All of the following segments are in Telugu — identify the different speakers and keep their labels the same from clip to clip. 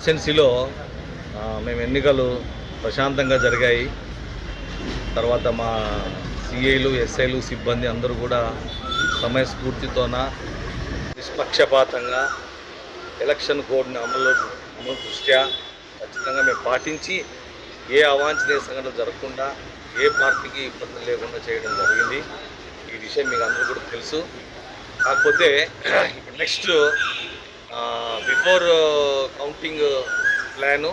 Speaker 1: కాన్స్టిట్యున్సీలో మేము ఎన్నికలు ప్రశాంతంగా జరిగాయి. తర్వాత మా సిఐలు, ఎస్ఐలు, సిబ్బంది అందరూ కూడా సమయస్ఫూర్తితోన నిష్పక్షపాతంగా ఎలక్షన్ కోడ్ని అమలు దృష్ట్యా ఖచ్చితంగా మేము పాటించి ఏ అవాంఛనీయ సంఘటనలు జరగకుండా ఏ పార్టీకి ఇబ్బందులు లేకుండా చేయడం జరిగింది. ఈ విషయం మీకు అందరూ కూడా తెలుసు. కాకపోతే ఇప్పుడు next before counting plan,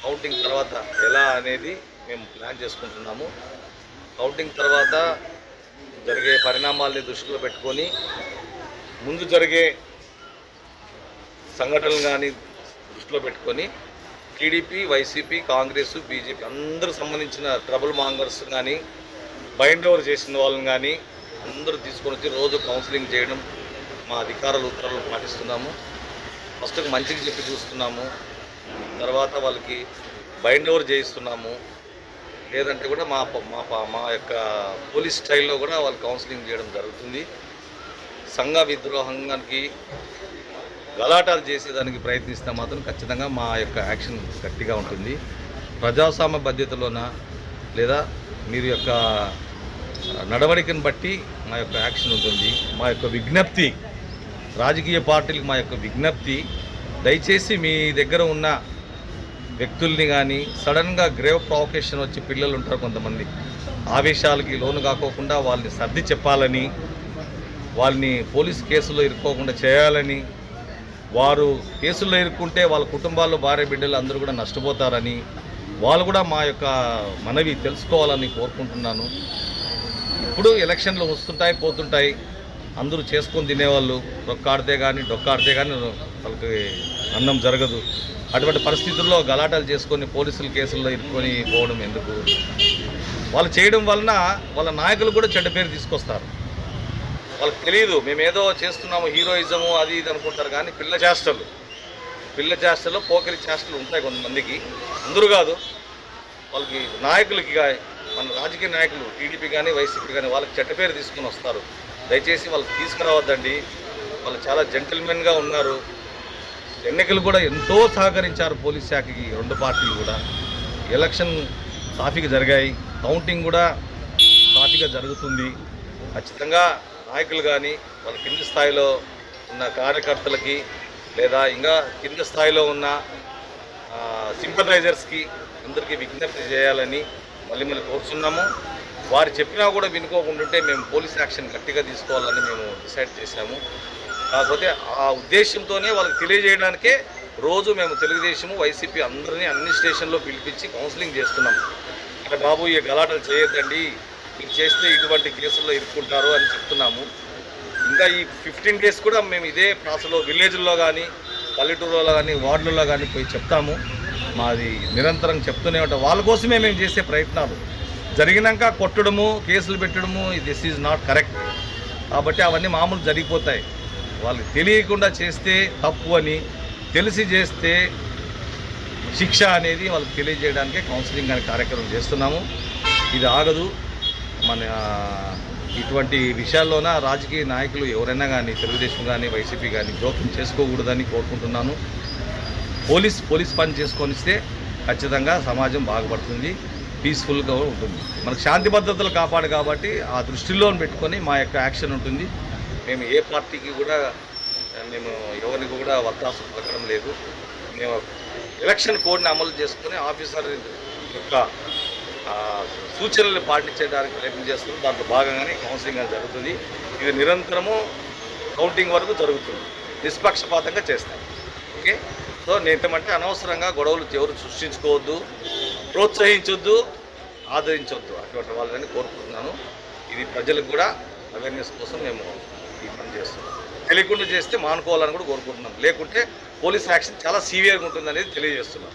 Speaker 1: counting తర్వాత ఎలా అనేది మేము ప్లాన్ చేసుకుంటున్నాము. కౌంటింగ్ తర్వాత జరిగే పరిణామాల్ని దృష్టిలో పెట్టుకొని ముందు జరిగే సంఘటనలు కానీ దృష్టిలో పెట్టుకొని టీడీపీ, వైసీపీ, కాంగ్రెస్, బీజేపీ అందరూ సంబంధించిన ట్రబుల్ మాంగర్స్ కానీ బైండ్ ఓవర్ చేసిన వాళ్ళని కానీ అందరూ తీసుకొని వచ్చి రోజు కౌన్సిలింగ్ చేయడం మా అధికారులు ఉత్తర్వులు పాటిస్తున్నాము. ఫస్ట్ మంచిగా చెప్పి చూస్తున్నాము, తర్వాత వాళ్ళకి బైండ్ ఓవర్ చేయిస్తున్నాము. లేదంటే కూడా మా యొక్క పోలీస్ స్టైల్లో కూడా వాళ్ళు కౌన్సిలింగ్ చేయడం జరుగుతుంది. సంఘ విద్రోహానికి గలాటాలు చేసేదానికి ప్రయత్నిస్తే మాత్రం ఖచ్చితంగా మా యొక్క యాక్షన్ గట్టిగా ఉంటుంది. ప్రజాస్వామ్య బాధ్యతలోన లేదా మీరు యొక్క నడవడికను బట్టి మా యొక్క యాక్షన్ ఉంటుంది. మా యొక్క విజ్ఞప్తి రాజకీయ పార్టీలకు మా యొక్క విజ్ఞప్తి, దయచేసి మీ దగ్గర ఉన్న వ్యక్తుల్ని కానీ సడన్గా గ్రేవ్ ప్రొవొకేషన్ వచ్చి పిల్లలు ఉంటారు కొంతమంది, ఆవేశాలకి లోను కాకోకుండా వాళ్ళని సర్ది చెప్పాలని, వాళ్ళని పోలీసు కేసులో ఇరుక్కోకుండా చేయాలని, వారు కేసుల్లో ఇరుక్కుంటే వాళ్ళ కుటుంబాల్లో భార్య బిడ్డలు అందరూ కూడా నష్టపోతారని వాళ్ళు కూడా మా యొక్క మనవి తెలుసుకోవాలని కోరుకుంటున్నాను. ఇప్పుడు ఎలక్షన్లు వస్తుంటాయి పోతుంటాయి, అందరూ చేసుకొని తినేవాళ్ళు, రొక్కాడితే కానీ డొక్కాడితే కానీ వాళ్ళకి అన్నం జరగదు. అటువంటి పరిస్థితుల్లో గలాటాలు చేసుకొని పోలీసుల కేసుల్లో ఇరుక్కొని పోవడం ఎందుకు? వాళ్ళు చేయడం వలన వాళ్ళ నాయకులు కూడా చెడ్డ పేరు తీసుకొస్తారు. వాళ్ళకి తెలియదు మేమేదో చేస్తున్నాము, హీరోయిజము అది ఇది అనుకుంటారు. కానీ పిల్ల చేష్టలు పోకిరి చేష్టలు ఉంటాయి కొంతమందికి, అందరూ కాదు. వాళ్ళకి నాయకులకి, మన రాజకీయ నాయకులు టీడీపీ కానీ వైసీపీ కానీ వాళ్ళకి చెడ్డ పేరు తీసుకుని వస్తారు. దయచేసి వాళ్ళకి తీసుకురావద్దండి. వాళ్ళు చాలా జెంటిల్మెన్గా ఉన్నారు. ఎన్నికలు కూడా ఎంతో సహకరించారు పోలీస్ శాఖకి, రెండు పార్టీలు కూడా. ఎలక్షన్ సాఫీగా జరిగాయి, కౌంటింగ్ కూడా సాఫీగా జరుగుతుంది. ఖచ్చితంగా నాయకులు కానీ వాళ్ళ కింది స్థాయిలో ఉన్న కార్యకర్తలకి లేదా ఇంకా కింద స్థాయిలో ఉన్న సింపథైజర్స్కి అందరికీ విజ్ఞప్తి చేయాలని మళ్ళీ కోరుతున్నాము. వారు చెప్పినా కూడా వినుకోకుంటుంటే మేము పోలీస్ యాక్షన్ గట్టిగా తీసుకోవాలని మేము డిసైడ్ చేశాము. కాకపోతే ఆ ఉద్దేశంతోనే వాళ్ళకి తెలియజేయడానికే రోజు మేము తెలుగుదేశము, వైసీపీ అందరినీ అన్ని స్టేషన్లో పిలిపించి కౌన్సిలింగ్ చేస్తున్నాం. అంటే బాబు ఈ గలాటలు చేయొద్దండి, ఇది చేస్తే ఇటువంటి కేసుల్లో ఇరుక్కుంటారు అని చెప్తున్నాము. ఇంకా ఈ 15 డేస్ కూడా మేము ఇదే ప్రాసెస్లో విలేజ్ల్లో కానీ పల్లెటూరులో కానీ వార్డులలో కానీ పోయి చెప్తాము. మాది నిరంతరం చెప్తూనే ఉంటాం. వాళ్ళ కోసమే మేము చేసే ప్రయత్నాలు. జరిగినాక కొట్టడము, కేసులు పెట్టడము, దిస్ ఈజ్ నాట్ కరెక్ట్. కాబట్టి అవన్నీ మామూలు జరిగిపోతాయి. వాళ్ళు తెలియకుండా చేస్తే తప్పు అని, తెలిసి చేస్తే శిక్ష అనేది వాళ్ళకి తెలియజేయడానికే కౌన్సిలింగ్ అనే కార్యక్రమం చేస్తున్నాము. ఇది ఆగదు. మన ఇటువంటి విషయాల్లోన రాజకీయ నాయకులు ఎవరైనా కానీ తెలుగుదేశం కానీ వైసీపీ కానీ జోక్యం చేసుకోకూడదని కోరుకుంటున్నాను. పోలీస్ పని చేసుకొనిస్తే ఖచ్చితంగా సమాజం బాగుపడుతుంది, పీస్ఫుల్గా ఉంటుంది. మనకు శాంతి భద్రతలు కాపాడు కాబట్టి ఆ దృష్టిలో పెట్టుకొని మా యొక్క యాక్షన్ ఉంటుంది. మేము ఏ పార్టీకి కూడా ఎవరికి కూడా వత్తాసు పలకడం లేదు. మేము ఎలక్షన్ కోడ్ని అమలు చేసుకుని ఆఫీసర్ యొక్క సూచనలు పాటించడానికి ప్రయత్నం చేస్తున్నాం. దాంట్లో భాగంగానే కౌన్సిలింగ్ అనేది జరుగుతుంది. ఇది నిరంతరము కౌంటింగ్ వరకు జరుగుతుంది. నిష్పక్షపాతంగా చేస్తాం. ఓకే. సో నేనేమంటే అనవసరంగా గొడవలు ఎవరు సృష్టించుకోవద్దు, ప్రోత్సహించొద్దు, ఆదరించొద్దు అటువంటి వాళ్ళని కోరుకుంటున్నాను. ఇది ప్రజలకు కూడా అవేర్నెస్ కోసం మేము ఈ పని చేస్తున్నాం. తెలియకుండా చేస్తే మానుకోవాలని కూడా కోరుకుంటున్నాం. లేకుంటే పోలీస్ యాక్షన్ చాలా సీవియర్గా ఉంటుందనేది తెలియజేస్తున్నాం.